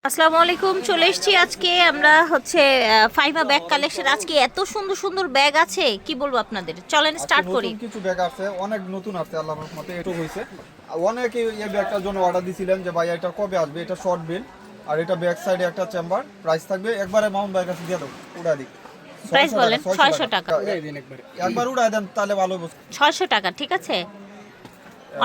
আসসালামু আলাইকুম। চলে এসেছি আজকে আমরা হচ্ছে ফাইভা ব্যাগ কালেকশন। আজকে এত সুন্দর সুন্দর ব্যাগ আছে কি বলবো আপনাদের, চলেন আজকে স্টার্ট করি। নতুন কিছু ব্যাগ আছে, অনেক নতুন আছে আল্লাহর রহমতে। একটু হয়েছে অনেকে এই ব্যাগটার জন্য অর্ডার দিছিলেন যে ভাই এটা কবে আসবে। এটা শর্ট বিল আর এটা ব্যাক সাইডে একটা চেম্বার। প্রাইস থাকবে একবারে মাউন্ট ভাইয়ের কাছে দিয়ে দাও, উড়া দিই। প্রাইস 600 টাকা, বলেন 600 টাকা। উড়াই দিন একবারে, একবার উড়াই দেন তাহলে ভালো হবে। 600 টাকা ঠিক আছে।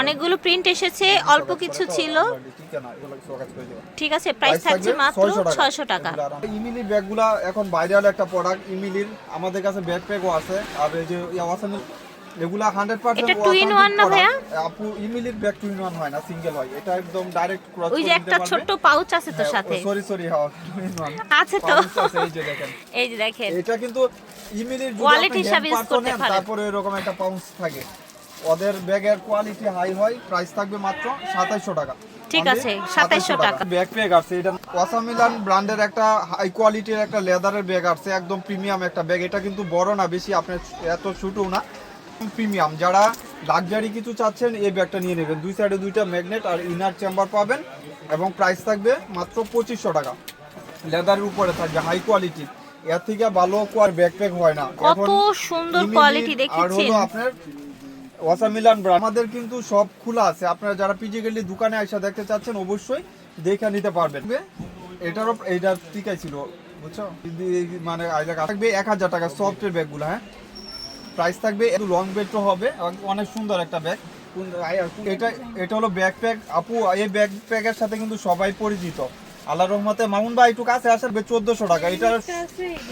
অনেকগুলো প্রিন্ট এসেছে, অল্প কিছু ছিল। ঠিক না, এগুলো কিছু কাজ করে দিও। ঠিক আছে, প্রাইস থাকছে মাত্র 600 টাকা। ইমিলি ব্যাগগুলা এখন ভাইরাল একটা প্রোডাক্ট। ইমিলির আমাদের কাছে ব্যাকপ্যাকও আছে। আর এই যে ওয়াসামি এগুলা 100% এটা 2 in 1 না ভাইয়া? আপু ইমিলির ব্যাগ 2 in 1 হয় না, সিঙ্গেল হয়। এটা একদম ডাইরেক্ট ক্রস ওই করে যে দিতে একটা পারবে। ছোট্ট পাউচ আছে তো সাথে। সরি হ্যাঁ 2 in 1 আছে তো। পাউচ আছে, এই যে দেখেন। এই যে দেখেন, এটা কিন্তু ইমিলির যদি কোয়ালিটি আপনি হিসাবে ইউজ করতে পারেন। তারপরে এরকম একটা পাউচ থাকে। ওদের ব্যাগের কোয়ালিটি হাই হয়। প্রাইস থাকবে মাত্র 2700 টাকা। ঠিক আছে, 2700 টাকা। ব্যাকপ্যাক আছে, এটা ওয়াসামিলান ব্র্যান্ডের একটা হাই কোয়ালিটির একটা লেদারের ব্যাগ আছে, একদম প্রিমিয়াম একটা ব্যাগ। এটা কিন্তু বড় না বেশি, আপনার এত ছোটও না, প্রিমিয়াম। যারা লাক্সারি কিছু চাচ্ছেন এই ব্যাগটা নিয়ে নেবেন। দুই সাইডে দুইটা ম্যাগনেট আর ইনার চেম্বার পাবেন এবং প্রাইস থাকবে মাত্র 2500 টাকা। লেদারের উপরে থাকবে, হাই কোয়ালিটি। এর থেকে ভালো ব্যাকপ্যাক হয় না। কত সুন্দর কোয়ালিটি আর দেখেছেন। হলো আপনার ওয়াসামিলান ব্র্যান্ড আমাদের কিন্তু সব খোলা আছে। আপনারা যারা ফিজিক্যালি দোকানে এসে দেখতে চাচ্ছেন অবশ্যই দেখে নিতে পারবেন। এটারও এইটা টিকাই ছিল বুঝছো, মানে থাকবে 1000 টাকা সফটের ব্যাগগুলো। হ্যাঁ, প্রাইস থাকবে একটু লং বেডও হবে, অনেক সুন্দর একটা ব্যাগ। এটা এটা হলো ব্যাকপ্যাক আপু। এই ব্যাকপ্যাকের সাথে কিন্তু সবাই পরিচিত আল্লাহর রহমতে। মামুন ভাই একটু কাছে আসবে। 1400 টাকা। এটা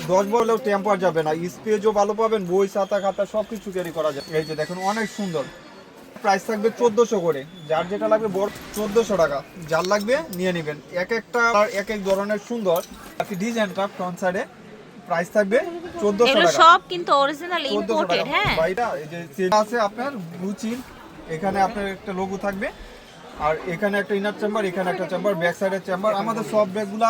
10 বলেও টেম্পার যাবে না, স্পেসও ভালো পাবেন, বই খাতা খাতা সবকিছু ক্যারি করা যায়। এই যে দেখুন অনেক সুন্দর। প্রাইস থাকবে 1400 করে। যার যেটা লাগবে বড় 1400 টাকা। যার লাগবে নিয়ে নেবেন। এক একটা এক এক ধরনের সুন্দর ডিজাইনটা ফ্রন্ট সাইডে। প্রাইস থাকবে 1400 এগুলো টাকা। সব কিন্তু অরিজিনাল 1400 ইম্পোর্টেড। টাকা। হ্যাঁ, বাইটা এই যে সেল আছে আপনার ব্লুচিন, এখানে আপনার একটা লোগো থাকবে। আর এখানে একটা ইনার চেম্বার, এখানে একটা চেম্বার, ব্যাক সাইডের চেম্বার। আমাদের সব ব্যাগগুলা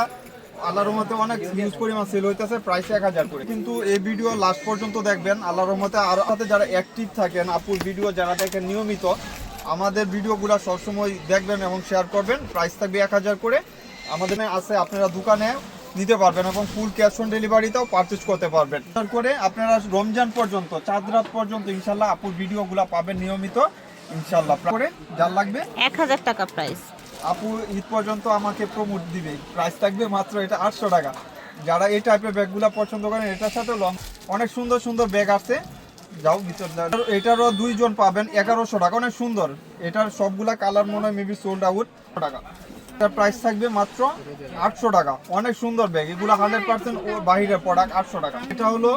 আল্লাহর রহমতে অনেক হিউজ পরিমাণ সেল হইতেছে, প্রাইস 1000 করে। কিন্তু এই ভিডিও লাস্ট পর্যন্ত দেখবেন আল্লাহর রহমতে। আর সাথে যারা অ্যাক্টিভ থাকেন, আপুর ভিডিও যারা দেখেন নিয়মিত, আমাদের ভিডিওগুলো সবসময় দেখবেন এবং শেয়ার করবেন। প্রাইস থাকবে 1000 করে। আমাদের আছে, আপনারা দোকানে নিতে পারবেন এবং ফুল ক্যাশ অন ডেলিভারিতেও পারচেজ করতে পারবেন। করে আপনারা রমজান পর্যন্ত, চাঁদ রাত পর্যন্ত ইনশাল্লাহ আপুর ভিডিওগুলো পাবেন নিয়মিত ইনশাল্লাহ। করে যার লাগবে 1000 টাকা প্রাইস। আপু ঈদ পর্যন্ত আমাকে প্রমোট দিবে। প্রাইস থাকবে মাত্র এটা 800 টাকা। যারা এই টাইপের ব্যাগগুলো পছন্দ করেন, এটার সাথে লং অনেক সুন্দর সুন্দর ব্যাগ আছে। যাও ভিতর, এটারও 2 জন পাবেন 1100 টাকা। অনেক সুন্দর। এটার সবগুলা কালার মনে হয় মেবি সোল্ড আউট টাকা। এটার প্রাইস থাকবে মাত্র 800 টাকা। অনেক সুন্দর ব্যাগ, এগুলো 100% ও বাহিরের প্রোডাক্ট। 800 টাকা। এটা হলো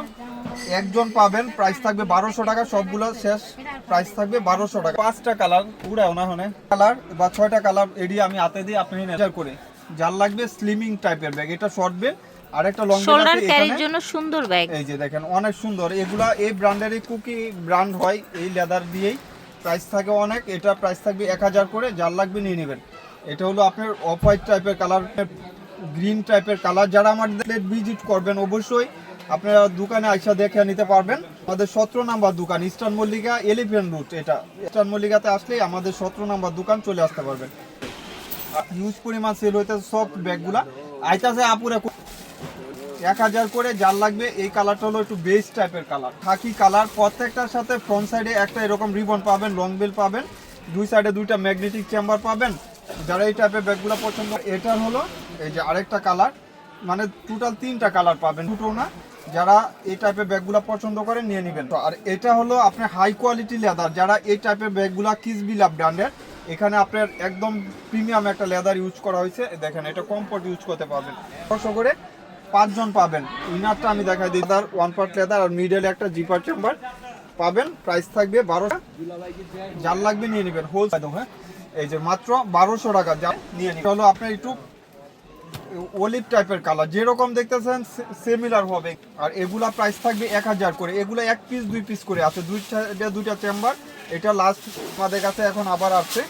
একজন পাবেন, প্রাইস থাকবে 1200 টাকা। সবগুলো শেষ, প্রাইস থাকবে 1200 টাকা। 5টা কালার উড়াও না হনে কালার বা 6টা কালার এডি আমি হাতে দিয়ে আপনি নেচার করে। যার লাগবে স্লিমিং টাইপের ব্যাগ, এটা শর্ট ব্যাগ আর একটা লং ব্যাগ শোল্ডার আছে ক্যারির এখানে। জন্য সুন্দর ব্যাগ। এই যে দেখেন অনেক সুন্দর। এগুলা এই ব্র্যান্ডেরই কুকি ব্র্যান্ড হয়, এই লেদার দিয়েই। প্রাইস থাকে অনেক। এটা প্রাইস থাকবে 1000 করে। যার লাগবে নিয়ে নেবেন। এটা হলো আপনার অফ হোয়াইট টাইপের কালার, গ্রিন টাইপের কালার। যারা আমাদের ভিজিট করবেন অবশ্যই আপনারা দোকানে আইসা দেখে নিতে পারবেন। আমাদের 17 নাম্বার দোকান, ইস্টার্ন মল্লিকা এলিফ্যান্ট রুট। এটা ইস্টার্ন মল্লিকাতে আসলেই আমাদের 17 নাম্বার দোকান চলে আসতে পারবেন। হিউজ পরিমাণ সেল হইতেছে সফট ব্যাগগুলা। আইতাছে আপুরে 1000 করে। যার লাগবে এই কালারটা হলো একটু বেজ টাইপের কালার, খাকি কালার। প্রত্যেকটার সাথে ফ্রন্ট সাইডে একটা এরকম রিবন পাবেন, লং বেল পাবেন, দুই সাইডে দুইটা ম্যাগনেটিক চেম্বার পাবেন। যারা এই টাইপের ব্যাগগুলো পছন্দ, এটার হলো এই যে আরেকটা কালার, মানে টোটাল 3টা কালার পাবেন, দুটো না। যারা এই টাইপের ব্যাগগুলো পছন্দ করেন নিয়ে নেবেন। আর এটা হলো আপনার হাই কোয়ালিটি লেদার। যারা এই টাইপের ব্যাগগুলো কিসবিলা ব্র্যান্ডের, এখানে আপনার একদম প্রিমিয়াম একটা লেদার ইউজ করা হয়েছে। দেখেন এটা কমফোর্ট ইউজ করতে পারবেন। 600 করে 5 জন পাবেন। ইনারটা আমি দেখাই দিই, তার 1 পার্ট লেদার আর মিডলে একটা জিপার চেম্বার পাবেন। প্রাইস থাকবে 1200। যার লাগবে নিয়ে নেবেন হোল। হ্যাঁ, এই যে মাত্র 1200 টাকা। যা নিয়ে নেবেন। হলো আপনার একটু অলিভ টাইপের কালার, যেরকম দেখতেছেন সিমিলার হবে। আর এগুলা প্রাইস থাকবে 1000 করে। এগুলো 1 পিস 2 পিস করে আছে, দুইটা চেম্বার। এটা লাস্ট আমাদের কাছে এখন আবার আসছে।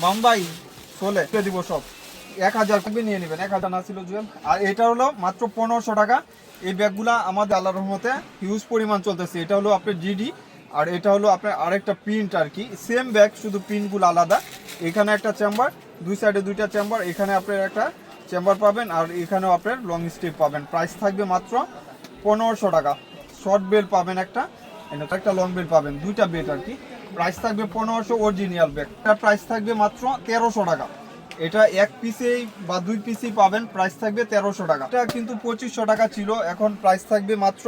মুম্বাই চলে দিব সব 1000 টাকা নিয়ে নেবেন। 1000 না ছিল জুয়েল। আর এটা হলো মাত্র 1500 টাকা। এই ব্যাগগুলা আমাদের আল্লাহর রহমতে হিউজ পরিমাণ চলতেছে। এটা হলো আপনার জিডি আর এটা হলো আপনার আরেকটা প্রিন্ট আর কি, সেম ব্যাগ শুধু প্রিন্টগুলো আলাদা। এখানে একটা চেম্বার, দুই সাইডে দুইটা চেম্বার, এখানে আপনার একটা চেম্বার পাবেন, আর এখানেও আপনার লং স্ট্রিপ পাবেন। প্রাইস থাকবে মাত্র 1500 টাকা। শর্ট বেল্ট পাবেন একটা, একটা লং বেল্ট পাবেন, দুইটা বেল্ট আর কি। প্রাইস থাকবে 1500 অরিজিনাল ব্যাগ। এটার প্রাইস থাকবে মাত্র 1300 টাকা। এটা এক পিসেই বা দুই পিসেই পাবেন, প্রাইস থাকবে 1300 টাকা। এটা কিন্তু 2500 টাকা ছিল, এখন প্রাইস থাকবে মাত্র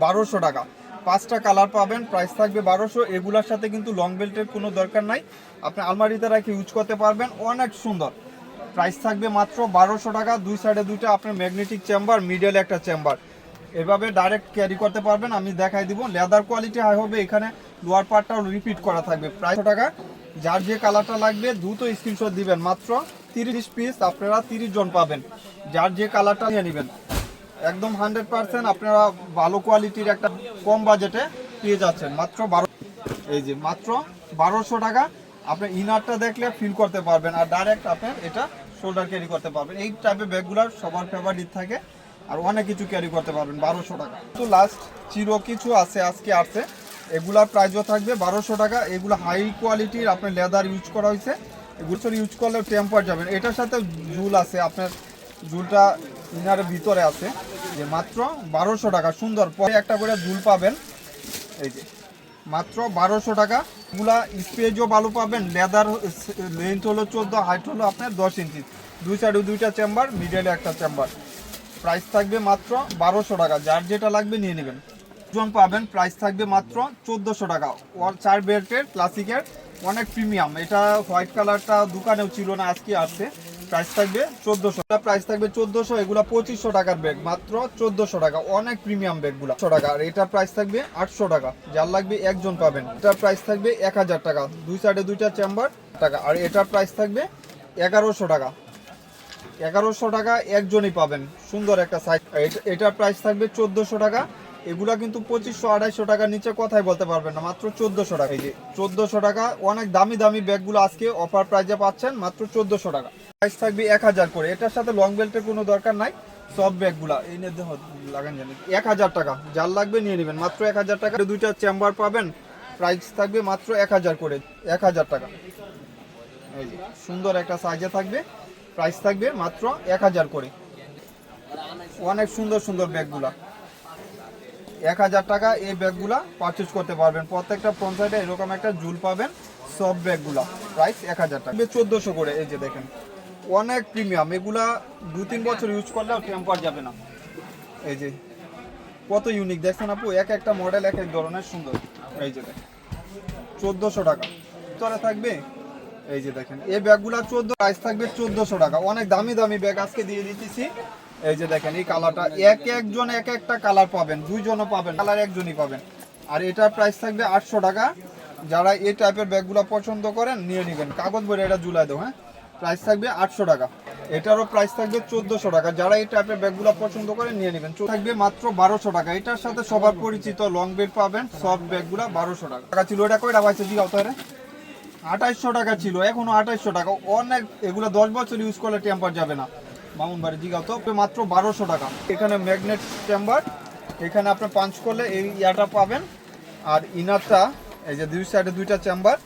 1200 টাকা। 5টা কালার পাবেন, প্রাইস থাকবে 1200। এগুলোর সাথে কিন্তু লং বেল্টের কোনো দরকার নাই, আপনি আলমারিতে রেখে ইউজ করতে পারবেন, অনেক সুন্দর। প্রাইস থাকবে মাত্র 1200 টাকা। দুই সাইডে দুইটা আপনার ম্যাগনেটিক চেম্বার, মিডলে একটা চেম্বার, এভাবে ডাইরেক্ট ক্যারি করতে পারবেন। আমি দেখাই দিব। লেদার কোয়ালিটি হাই হবে, এখানে লোয়ার পার্টটাও রিপিট করা থাকবে। প্রাইস টাকা। যার যে কালারটা লাগবে দ্রুত স্ক্রিনশট দিবেন। মাত্র 30 পিস, আপনারা 30 জন পাবেন। যার যে কালারটা নিয়ে নেবেন, একদম 100% আপনারা ভালো কোয়ালিটির একটা কম বাজেটে পেয়ে যাচ্ছেন মাত্র 12। এই যে মাত্র 1200 টাকা। আপনি ইনারটা দেখলে ফিল করতে পারবেন, আর ডাইরেক্ট আপনার এটা শোল্ডার ক্যারি করতে পারবেন। এই টাইপের ব্যাগগুলোর সবার ফেভারিট থাকে, আর অনেক কিছু ক্যারি করতে পারবেন 1200 টাকা। তো লাস্ট চিরো কিছু আছে আজকে আসছে, এগুলার প্রাইসও থাকবে 1200 টাকা। এগুলো হাই কোয়ালিটির আপনার লেদার ইউজ করা হয়েছে, এগুলো ইউজ করলে টেম্পার যাবেন। এটার সাথে ঝুল আছে, আপনার ঝুলটা ইনারের ভিতরে আছে। যে মাত্র 1200 টাকা, সুন্দর। পরে একটা করে ঝুল পাবেন, এই যে মাত্র 1200 টাকা। এগুলা স্পেজও ভালো পাবেন। লেদার লেন্থ হলো 14, হাইট হলো আপনার 10 ইঞ্চি। দুই সাইডে দুইটা চেম্বার, মিডলে একটা চেম্বার। প্রাইস থাকবে মাত্র 1200 টাকা। যার যেটা লাগবে নিয়ে নেবেন। জন পাবেন, প্রাইস থাকবে মাত্র 1400 টাকা। 4 বেল্টের ক্লাসিকের, অনেক প্রিমিয়াম। এটা হোয়াইট কালারটা দোকানেও ছিল না, আজকে আসছে। প্রাইস থাকবে 1400। প্রাইস থাকবে 1400। এগুলা 2500 টাকার ব্যাগ, মাত্র 1400 টাকা। অনেক প্রিমিয়াম ব্যাগগুলো 100 টাকা। আর এটার প্রাইস থাকবে 800 টাকা। যার লাগবে একজন পাবেন। এটার প্রাইস থাকবে 1000 টাকা। দুই সাইডে দুইটা চেম্বার টাকা। আর এটার প্রাইস থাকবে 1100 টাকা। 1100 টাকা একজনই পাবেন, সুন্দর একটা সাইজ। এটার প্রাইস থাকবে 1400 টাকা। এগুলা কিন্তু 2500 250 টাকার নিচে কথাই বলতে পারবেন না, মাত্র 1400 টাকা। এই যে 1400 টাকা। অনেক দামি দামি ব্যাগগুলো আজকে অফার প্রাইজে পাচ্ছেন মাত্র 1400 টাকা। প্রাইস থাকবে 1000 করে। এটার সাথে লং বেল্টের কোনো দরকার নাই, সব ব্যাগগুলা এই নিয়ে লাগান জানি 1000 টাকা। যার লাগবে নিয়ে নেবেন, মাত্র 1000 টাকা। দুইটা চেম্বার পাবেন, প্রাইস থাকবে মাত্র 1000 করে, 1000 টাকা। এই যে সুন্দর একটা সাইজে থাকবে, প্রাইস থাকবে মাত্র 1000 করে। অনেক সুন্দর সুন্দর ব্যাগগুলা 1000 টাকা। এই ব্যাগগুলা পারচেজ করতে পারবেন। প্রত্যেকটা ফ্রন্ট সাইডে এরকম একটা ঝুল পাবেন, সব ব্যাগগুলা প্রাইস 1000 টাকা। 1400 করে। এই যে দেখেন, অনেক প্রিমিয়াম। এগুলা 2-3 বছর ইউজ করলেও টেম্পার যাবে না। এই যে কত ইউনিক দেখছেন আপু, এক একটা মডেল এক এক ধরনের সুন্দর। এই যে দেখেন 1400 টাকা তোরা থাকবে। এই যে দেখেন এই ব্যাগগুলা 14, প্রাইস থাকবে 1400 টাকা। অনেক দামি দামি ব্যাগ আজকে দিয়ে দিতেছি। এই যে দেখেন এই কালারটা, একজন এক একটা কালার পাবেন, দুইজনও পাবেন, কালার একজনই পাবেন। আর এটার প্রাইস থাকবে 800 টাকা। যারা এই টাইপের ব্যাগগুলো পছন্দ করেন নিয়ে নেবেন। কাগজ বইরে এটা ঝুলাই দেবো। হ্যাঁ, প্রাইস থাকবে 800 টাকা। এটারও প্রাইস থাকবে 1400 টাকা। যারা এই টাইপের ব্যাগগুলো পছন্দ করেন নিয়ে নেবেন। থাকবে মাত্র 1200 টাকা। এটার সাথে সবার পরিচিত লং বেল্ট পাবেন, সব ব্যাগগুলো 1200 টাকা ছিল। এটা কয়টা পাইছে জি আওতারে? 2800 টাকা ছিল, এখনো 2800 টাকা। অনেক, এগুলো 10 বছর ইউজ করলে টেম্পার যাবে না। মামুন বাড়ি জিগাও তো, মাত্র 1200 টাকা। এখানে ম্যাগনেট চেম্বার, এখানে আপনি পাঞ্চ করলে এই ইয়াটা পাবেন। আর ইনারটা এই যে দুই সাইডে দুইটা চেম্বার,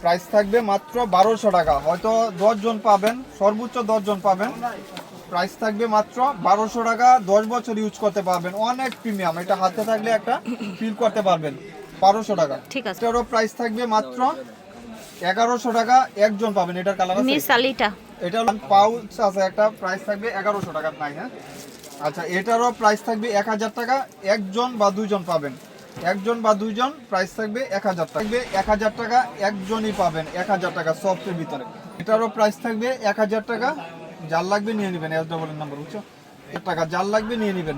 প্রাইস থাকবে মাত্র 1200 টাকা। হয়তো 10 জন পাবেন, সর্বোচ্চ 10 জন পাবেন। প্রাইস থাকবে মাত্র 1200 টাকা। 10 বছর ইউজ করতে পারবেন, অনেক প্রিমিয়াম। এটা হাতে থাকলে একটা ফিল করতে পারবেন। 1200 টাকা। ঠিক আছে। এটারও প্রাইস থাকবে মাত্র 1100 টাকা। একজন পাবেন। এটার কালার আছে মিস আলিটা, এটা পাউচ আছে একটা, প্রাইস থাকবে 1100 টাকা। নাই হ্যাঁ, আচ্ছা এটারও প্রাইস থাকবে 1000 টাকা। একজন বা দুইজন পাবেন, একজন বা দুইজন। প্রাইস থাকবে 1000 টাকা। 1000 টাকা একজনই পাবেন, 1000 টাকা সফটের ভিতরে। এটারও প্রাইস থাকবে 1000 টাকা। যার লাগবে নিয়ে নেবেন। SW নাম্বার বুঝছো, 1 টাকা। যার লাগবে নিয়ে নেবেন।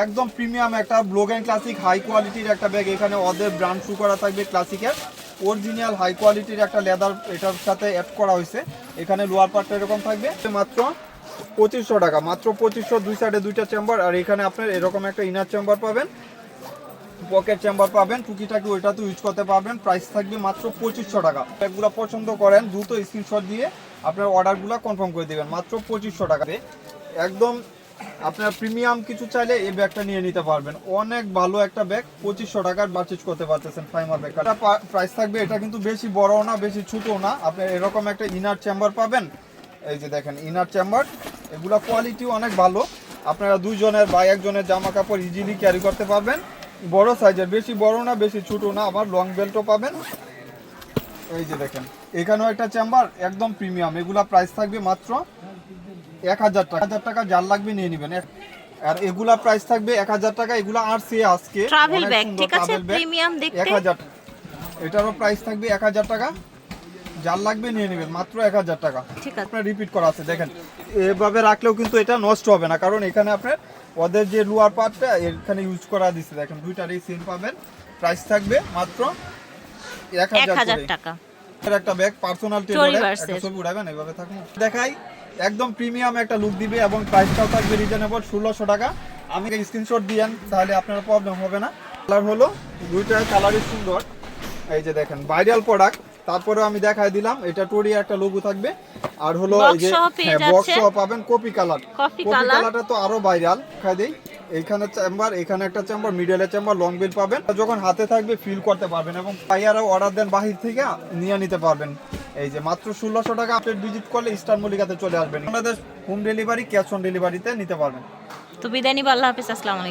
একদম প্রিমিয়াম একটা ব্লোগেন ক্লাসিক হাই কোয়ালিটির একটা ব্যাগ। এখানে ওদের ব্র্যান্ড শু করা থাকবে, ক্লাসিকের অরিজিনাল হাই কোয়ালিটির একটা লেদার এটার সাথে অ্যাড করা হয়েছে। এখানে লোয়ার পার্টটা এরকম থাকবে, মাত্র 2500 টাকা। মাত্র 2500। দুই সাইডে দুইটা চেম্বার। আর এখানে আপনার এরকম একটা ইনার চেম্বার পাবেন, পকেট চেম্বার পাবেন, টুকিটাকি ওইটাতে ইউজ করতে পারবেন। প্রাইস থাকবে মাত্র 2500 টাকা। ব্যাগগুলো পছন্দ করেন দ্রুত স্ক্রিনশট দিয়ে আপনার অর্ডারগুলো কনফার্ম করে দেবেন, মাত্র 2500 টাকাতে। একদম আপনার প্রিমিয়াম কিছু চাইলে এই ব্যাগটা নিয়ে নিতে পারবেন। অনেক ভালো একটা ব্যাগ, 2500 টাকার পারচেজ করতে পারতেছেন ফাইমার ব্যাগ। এটা প্রাইস থাকবে, এটা কিন্তু বেশি বড়ও না বেশি ছোটও না। আপনি এরকম একটা ইনার চেম্বার পাবেন, এই যে দেখেন ইনার চেম্বার, এগুলা কোয়ালিটি অনেক ভালো। আপনারা দুইজনের বা একজনের জামা কাপড় ইজিলি ক্যারি করতে পারবেন। বড় সাইজের, বেশি বড় না বেশি ছোট না, আবার লং বেল্টও পাবেন। এই যে দেখেন এখানেও একটা চেম্বার একদম প্রিমিয়াম, এগুলা প্রাইস থাকবে মাত্র 1000 টাকা। 1000 টাকা যার লাগবে নিয়ে নেবেন। আর এগুলা প্রাইস থাকবে 1000 টাকা। এগুলা আরসি আজকে ট্রাভেল অনেক ব্যাগ, সুন্দর ঠিক আছে, ট্রাভেল ব্যাগ, প্রিমিয়াম দেখতে। 1000। এটারও প্রাইস থাকবে 1000 টাকা, যার লাগবে নিয়ে নেবেন মাত্র 1000 টাকা। ঠিক আছে। আপনার রিপিট করা আছে দেখেন, এভাবে রাখলেও কিন্তু এটা নষ্ট হবে না, কারণ এখানে আপনার ওদের যে লোয়ার পার্টটা এখানে ইউজ করা দিচ্ছে। দেখেন দুইটারই সেম পাবেন। প্রাইস থাকবে মাত্র 1000 টাকা। এর একটা ব্যাগ পার্সোনাল টেলরের, একটা ছবি উঠাবেন এইভাবে থাকুন দেখাই। একদম প্রিমিয়াম একটা লুক দিবে এবং প্রাইসটাও থাকবে রিজনেবল 1600 টাকা। আমি স্ক্রিনশট দিয়েন, তাহলে আপনার প্রবলেম হবে না। কালার হলো দুইটা কালারই সুন্দর। এই যে দেখেন ভাইরাল প্রোডাক্ট, তারপরে আমি দেখাই দিলাম। এটা টোরি একটা লোগো থাকবে, আর হলো এই যে বক্স সহ পাবেন কপি কালার। কপি কালারটা তো আরো ভাইরাল। দেখাই দেই, এইখানে চেম্বার, এখানে একটা চেম্বার, মিডলে চেম্বার, লং বেল পাবেন। যখন হাতে থাকবে ফিল করতে পারবেন এবং পাইয়ারাও অর্ডার দেন বাহির থেকে নিয়ে নিতে পারবেন। এই যে মাত্র 1600 টাকা। আপনি ভিজিট করলে স্টার মল্লিকাতে চলে আসবেন। আমাদের হোম ডেলিভারি, ক্যাশ অন ডেলিভারিতে নিতে পারবেন। তো বিদায় নিব, আল্লাহ হাফেজ, আসসালামু আলাইকুম।